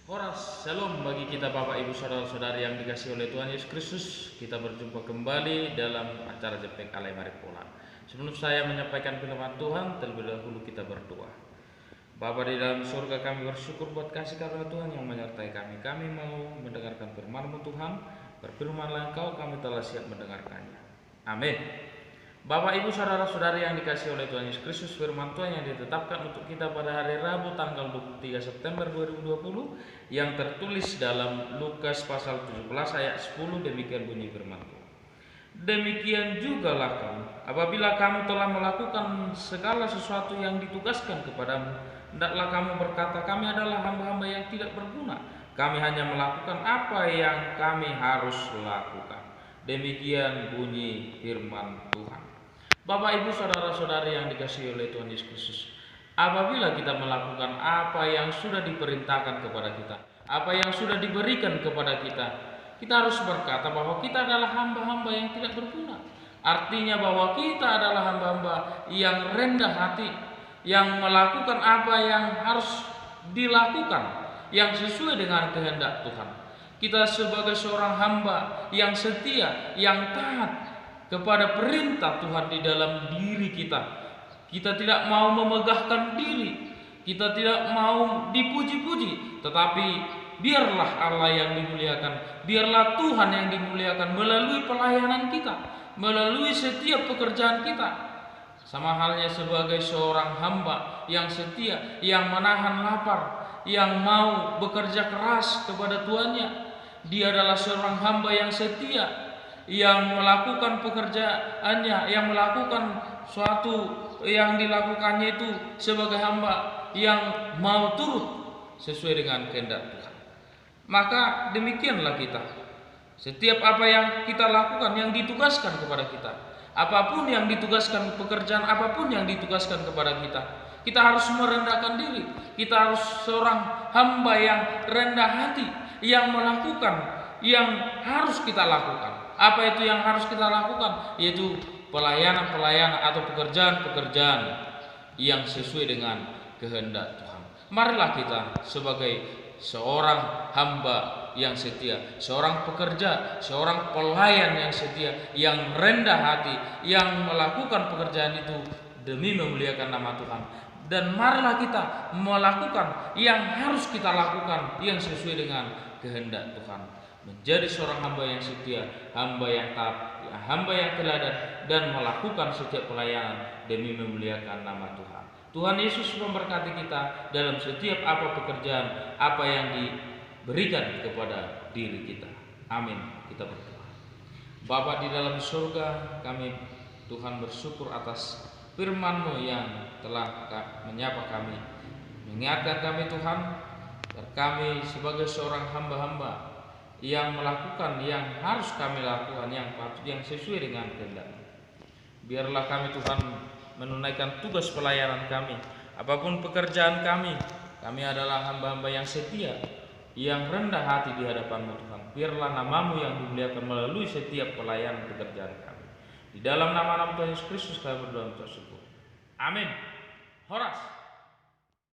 Horas, shalom bagi kita Bapak Ibu Saudara-saudari yang dikasihi oleh Tuhan Yesus Kristus. Kita berjumpa kembali dalam acara JPK Alai Maripola. Sebelum saya menyampaikan firman Tuhan, terlebih dahulu kita berdoa. Bapa di dalam surga, kami bersyukur buat kasih karunia Tuhan yang menyertai kami. Kami mau mendengarkan firman-Mu Tuhan. Berfirmanlah Engkau, kami telah siap mendengarkannya. Amin. Bapak Ibu Saudara-saudari yang dikasihi oleh Tuhan Yesus Kristus, firman Tuhan yang ditetapkan untuk kita pada hari Rabu tanggal 23 September 2020 yang tertulis dalam Lukas pasal 17 ayat 10, demikian bunyi firman Tuhan. Demikian jugalah kamu, apabila kamu telah melakukan segala sesuatu yang ditugaskan kepadamu, hendaklah kamu berkata, kami adalah hamba-hamba yang tidak berguna, kami hanya melakukan apa yang kami harus lakukan. Demikian bunyi firman Tuhan. Bapak Ibu Saudara-saudari yang dikasihi oleh Tuhan Yesus Kristus, apabila kita melakukan apa yang sudah diperintahkan kepada kita, apa yang sudah diberikan kepada kita, kita harus berkata bahwa kita adalah hamba-hamba yang tidak berguna. Artinya bahwa kita adalah hamba-hamba yang rendah hati, yang melakukan apa yang harus dilakukan, yang sesuai dengan kehendak Tuhan. Kita sebagai seorang hamba yang setia, yang taat kepada perintah Tuhan di dalam diri kita. Kita tidak mau memegahkan diri, kita tidak mau dipuji-puji, tetapi biarlah Allah yang dimuliakan, biarlah Tuhan yang dimuliakan melalui pelayanan kita, melalui setiap pekerjaan kita. Sama halnya sebagai seorang hamba yang setia, yang menahan lapar, yang mau bekerja keras kepada tuannya. Dia adalah seorang hamba yang setia, yang melakukan pekerjaannya, yang melakukan suatu yang dilakukannya itu sebagai hamba yang mau turut sesuai dengan kehendak Tuhan. Maka demikianlah kita. Setiap apa yang kita lakukan, yang ditugaskan kepada kita, apapun yang ditugaskan, pekerjaan apapun yang ditugaskan kepada kita, kita harus merendahkan diri. Kita harus seorang hamba yang rendah hati, yang melakukan yang harus kita lakukan. Apa itu yang harus kita lakukan? Yaitu pelayanan-pelayanan atau pekerjaan-pekerjaan yang sesuai dengan kehendak Tuhan. Marilah kita sebagai seorang hamba yang setia, seorang pekerja, seorang pelayan yang setia, yang rendah hati, yang melakukan pekerjaan itu demi memuliakan nama Tuhan. Dan marilah kita melakukan yang harus kita lakukan yang sesuai dengan kehendak Tuhan. Menjadi seorang hamba yang setia, hamba yang taat, hamba yang teladan, dan melakukan setiap pelayanan demi memuliakan nama Tuhan. Tuhan Yesus memberkati kita dalam setiap apa pekerjaan, apa yang diberikan kepada diri kita. Amin. Kita berdoa. Bapa di dalam surga, kami Tuhan bersyukur atas firman-Mu yang telah menyapa kami, mengingatkan kami Tuhan, agar kami sebagai seorang hamba-hamba yang melakukan yang harus kami lakukan, yang patut, yang sesuai dengan kehendak. Biarlah kami Tuhan menunaikan tugas pelayanan kami, apapun pekerjaan kami adalah hamba-hamba yang setia, yang rendah hati di hadapan-Mu Tuhan. Biarlah nama-Mu yang dimuliakan melalui setiap pelayanan pekerjaan kami. Di dalam nama Tuhan Yesus Kristus kami berdoa bersyukur. Amin. Horas.